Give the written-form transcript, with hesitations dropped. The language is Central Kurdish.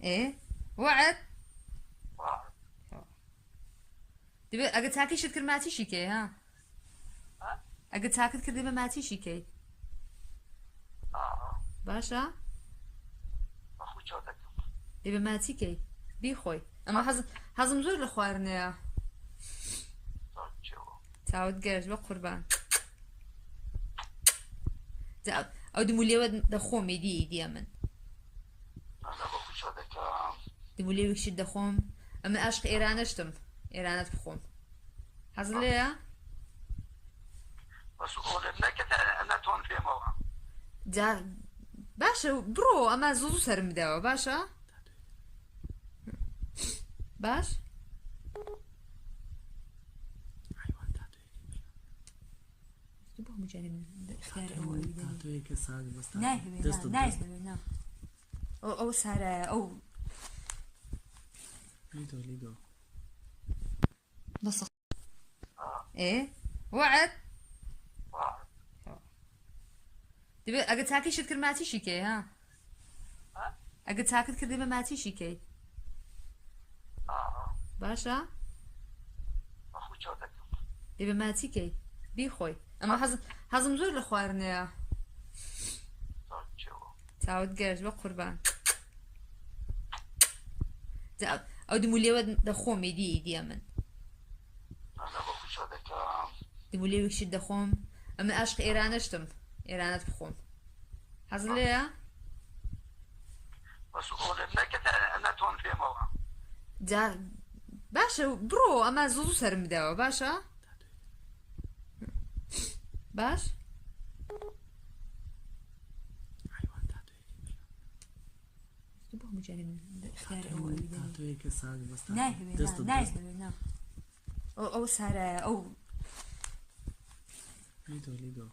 ايه وعد واحد. دبي اگه تاکی شد کرد ماتی شیکی ها ها؟ اگه تاکت کردی به ماتی شیکی باشا أخو شادك. دبي ماتی کی بی خوی اما حزم زور لخوارنه صار شو. تعود گرج با قربان او دمولي ود دخوم دي من أنا أخو شادك. دمولي وكش دخوم اما عشق ايران اشتم ايرانت بخوم حصل ليه بس أقول لك أنا تون في موقع. جا باشا برو اما زوزو سرم داوا باشا باش تبغى مجانب اختيار هو تاتوی که ساز بس نايهبه او سارة او لیدو نص ايه وعد واحد. دبي اگه تاکی شد کرد ماتی شیکی ها ها؟ اگه تاکت کردی به ماتی شیکی باشا أخو شادك. دبي ماتی کی بی خوی اما حزم زور لخوارنه صار شو. تعود گرج با قربان او دمولي ود دخوم دي من أنا أخو شادك. دمولي وكش دخوم اما عشق ايران اشتم ايرانت بخوم حصل ليه بس أقول لك أنا تون في موقع. جا باشا برو اما زوزو سرم داوا باشا باش تبغى مجانب اختيار هو تاتوی که ساز بس نايهبه او سارة او لیدو